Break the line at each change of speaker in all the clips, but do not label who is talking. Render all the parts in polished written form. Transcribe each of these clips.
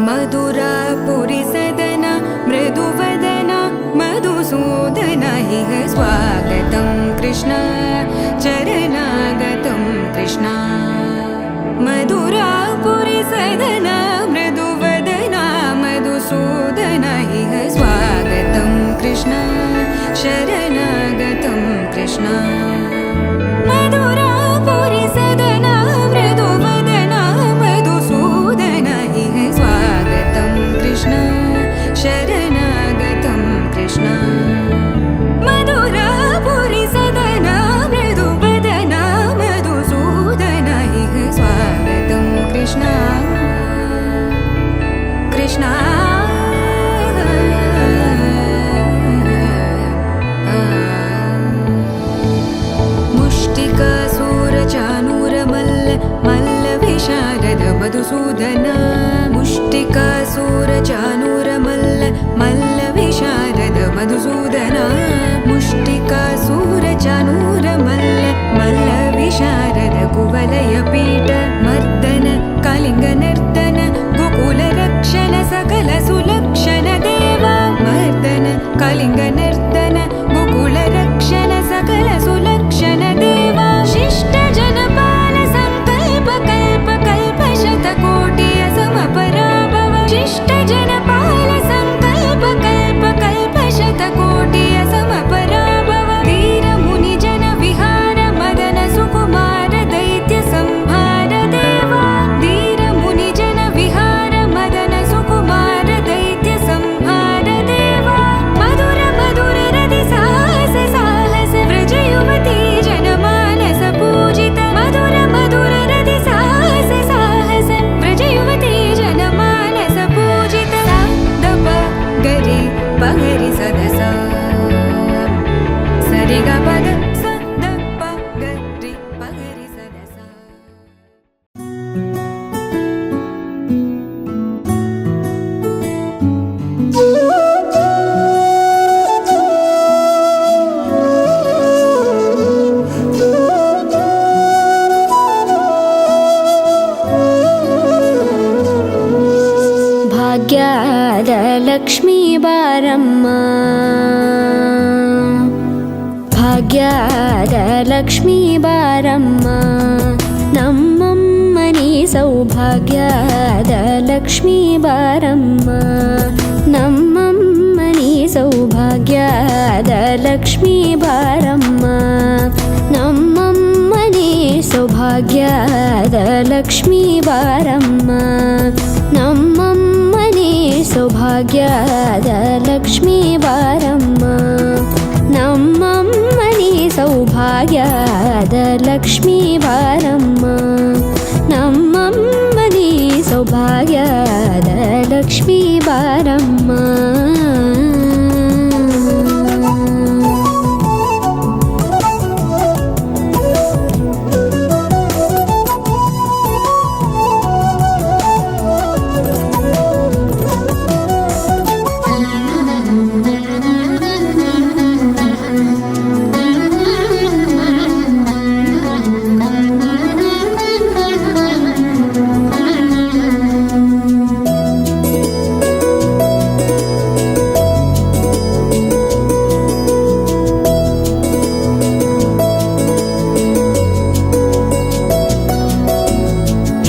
मधुरापुरिसदन मृदुवदन मधुसूदन इह स्वागतं कृष्ण चरणागतं कृष्ण मधुरापुरिसदन मृदुवदन मधुसूदन इह स्वागतं कृष्ण शरणागतं कृष्ण मधुरापुरिसदन मृदुवदन मधुसूदन इह स्वागतं कृष्ण शरणागतं कृष्ण मधुरापुरिसदन मृदुवदन मधुसूदन इह स्वागतं कृष्ण कृष्ण मधुसूदन मुष्टिकासूरचानूरमल्ल मल्लविशारद मधुसूदन मुष्टिकासूरचानूरमल्ल मल्लविशारद कुवलयपीठ मर्दन कलिङ्गनर्दन गोकुलरक्षण सकल सुलक्षण देवा मर्दन कलिङ्गनर्दन गोकुलरक्षण सकल सुलक्षण देवा शिष्ट जनपाल संकल्प कल्प कल्प शतकोटिय समपराभव शिष्ट जनपाल संकल्प कल्प कल्प शतकोटिय समपराभव वीर मुनि जन विहार मदन सुकुमार दैत्य संहार देवा वीर मुनि जन विहार मदन सुकुमार दैत्य संहार देवा मधुर मधुर रति साहस साहस व्रज युवती जनमानस पूजित मधुर मधुर रति साहस साहस व्रज युवती जनमानस पूजित दप गरि पगरि सदस सरि ग पद स द प गरि पगरि सदस ಭಾಗ್ಯದ ಲಕ್ಷ್ಮೀ ಬಾರಮ್ಮ ಭಾಗ್ಯದ ಲಕ್ಷ್ಮೀ ಬಾರಮ್ಮ ನಮ್ಮಮ್ಮನಿ ಸೌಭಾಗ್ಯದ ಲಕ್ಷ್ಮೀ ಬಾರಮ್ಮ ನಮ್ಮಮ್ಮನಿ ಸೌಭಾಗ್ಯದ ಲಕ್ಷ್ಮೀ ಬಾರಮ್ಮ ನಮ್ಮಮ್ಮನಿ ಸೌಭಾಗ್ಯದ ಲಕ್ಷ್ಮೀ ಬಾರಮ್ಮ ನಮ್ಮಮ್ಮನಿ ಸೌಭಾಗ್ಯದ ಲಕ್ಷ್ಮೀ ಬಾರಮ್ಮ ನಮ್ಮಮ್ಮನಿ ಸೌಭಾಗ್ಯದ ಲಕ್ಷ್ಮೀ ಬಾರಮ್ಮ ನಮ್ಮಮ್ಮನಿ ಸೌಭಾಗ್ಯದ ಲಕ್ಷ್ಮೀ ಬಾರಮ್ಮ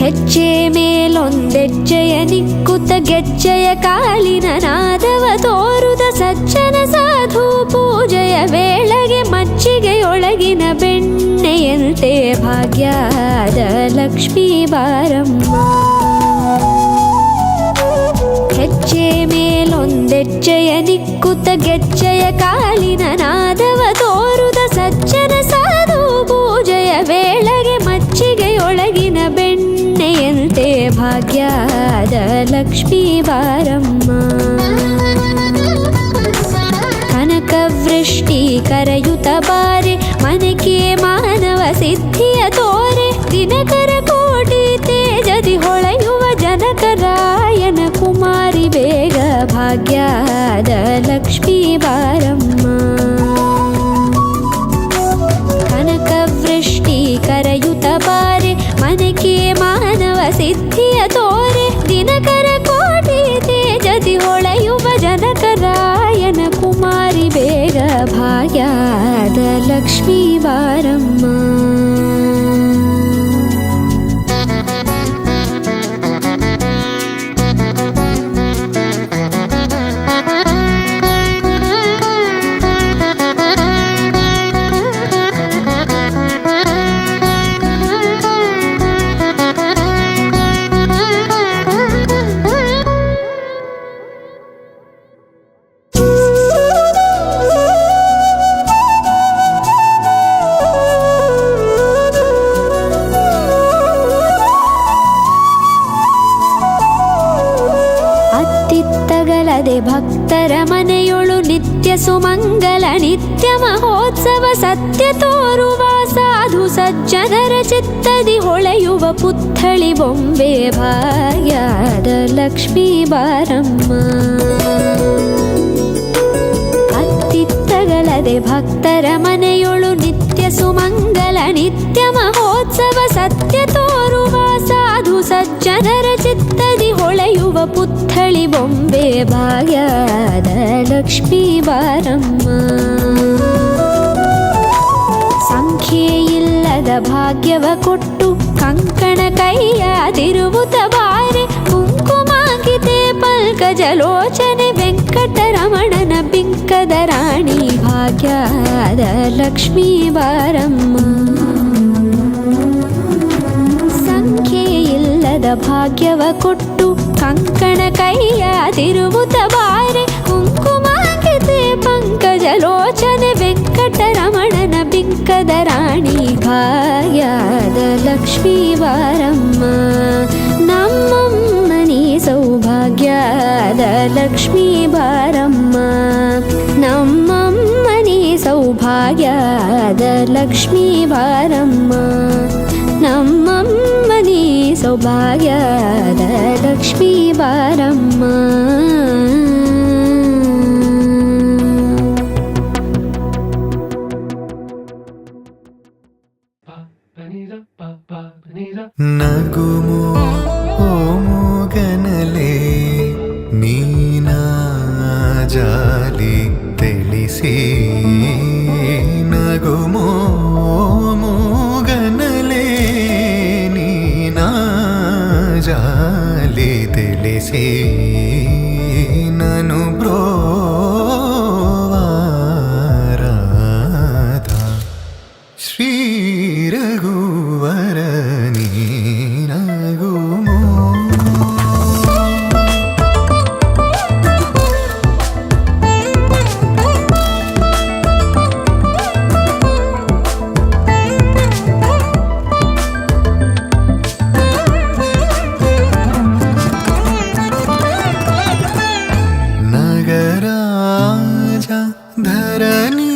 ಹೆಜ್ಜೆ ಮೇಲೊಂದೆಜ್ಜೆಯ ನಿಕ್ಕುತ್ತ ಗೆಜ್ಜೆಯ ಕಾಲಿನ ನಾದವ ತೋರುದ ಸಜ್ಜನ ಸಾಧು ಪೂಜೆಯ ವೇಳೆಗೆ ಮಜ್ಜಿಗೆಯೊಳಗಿನ ಬೆಣ್ಣೆಯಂತೆ ಭಾಗ್ಯದ ಲಕ್ಷ್ಮೀ ಬಾರಮ್ಮ ಹೆಜ್ಜೆ ಮೇಲೊಂದೆಜ್ಜೆಯ ನಿಕ್ಕುತ್ತ ಗೆಜ್ಜೆಯ ಕಾಲಿನ ನಾದವ ತೋರುದ ಸಜ್ಜನ ಸಾಧು ಪೂಜೆಯ ವೇಳೆಗೆ ಮಜ್ಜಿಗೆಯೊಳಗಿನ ಬೆಣ್ಣೆಯಂತೆ ಭಾಗ್ಯದ ಲಕ್ಷ್ಮೀ ಬಾರಮ್ಮ ಕನಕವೃಷ್ಟಿ ಕರೆಯುತ್ತ ಬಾರೆ ಮನಕೆ ಮಾನವ ಸಿದ್ಧಿಯ ತೋರೆ ದಿನಕರ ಕೋಟಿ ತೇಜದಿ ಹೊಳೆಯುವ ಜನಕರಾಯನ ಕುಮಾರಿ ಬೇಗ ಭಾಗ್ಯದ ಲಕ್ಷ್ಮೀ ಬಾರಮ್ಮ ಕನಕವೃಷ್ಟಿ ಕರೆಯುತ್ತ ಬಾರೆ ಮನಕೆ ಮಾನವ ಸಿದ್ಧಿಯ ತೋರೆ ದಿನಕರ ಕೋಟಿ
ಲಕ್ಷ್ಮೀ ಬಾರಮ್ಮ. ಅತ್ತಿತ್ತಗಲದೆ ಭಕ್ತರ ಮನೆಯೊಳು ನಿತ್ಯ ಸುಮಂಗಲ ನಿತ್ಯ ಮಹೋತ್ಸವ ಸತ್ಯ ತೋರುವ ಸಾಧು ಸಜ್ಜನರ ಚಿತ್ತದಿ ಹೊಳೆಯುವ ಪುತ್ಥಳಿ ಬೊಂಬೆ ಭಾಗ್ಯದ ಲಕ್ಷ್ಮೀ ಬಾರಮ್ಮ. ಅತ್ತಿತ್ತಗಲದೆ ಭಕ್ತರ ಮನೆಯೊಳು ನಿತ್ಯ ಸುಮಂಗಲ ನಿತ್ಯ ಮಹೋತ್ಸವ ಸತ್ಯ ತೋರುವ ಸಾಧು ಸಜ್ಜನರ ಚಿತ್ತದಿ ಹೊಳೆಯುವ ಪುತ್ಥಳಿ ಬೊಂಬೆ ಭಾಗ್ಯದ ಲಕ್ಷ್ಮೀ ಬಾರಮ್ಮ. ಸಂಖ್ಯೆಯಿಲ್ಲದ ಭಾಗ್ಯವ ಕೊಟ್ಟು ಕಂಕಣ ಕೈಯಾದಿರುವುತ ಬಾರೆ ಕುಂಕುಮಾಂಕಿತೆ ಪಲ್ಕಜಲೋಚನೆ ವೆಂಕಟರಮಣನ ಬಿಂಕದ ರಾಣಿ ಭಾಗ್ಯದ ಲಕ್ಷ್ಮೀ ಬಾರಮ್ಮ. ಸಂಖ್ಯೆಯಿಲ್ಲದ ಭಾಗ್ಯವ ಕೊಟ್ಟು ಕಂಕಣ ಕೈಯಾದಿರುವುತ ಬಾರೆ ಕುಂಕುಮಾಂಕಿತೆ ಪಂಕಜಲೋಚನೆ ವೆಂಕಟರಮಣನ ಬಿಂಕದ ರಾಣಿ ಭಾಗ್ಯದ ಲಕ್ಷ್ಮೀ ಬಾರಮ್ಮ. ನಮ್ಮಮ್ಮನಿ ಸೌಭಾಗ್ಯದ ಲಕ್ಷ್ಮೀ ಬಾರಮ್ಮ. ನಮ್ಮಮ್ಮನಿ ಸೌಭಾಗ್ಯದ ಲಕ್ಷ್ಮೀ ಬಾರಮ್ಮ. ನಮ್ಮಮ್ಮನಿ ಸೌಭಾಗ್ಯದ ಲಕ್ಷ್ಮೀ ಬಾರಮ್ಮ.
ನಗುಮೋ ಓ ಮೂಗನಲೆ ನೀನಾ ಜಾಲಿ ತಿಳಿಸಿ. ನಗುಮೋ ಮೂಗನಲೆ ನೀನಾ ಜಾಲಿ ತಿಳಿಸಿ. ನನು ಬ್ರೋವಾರಾಧ ಶ್ರೀ ರಘುವರ ನೀನಗುಮೋ. ನಗರಾಜ ಧರಣಿ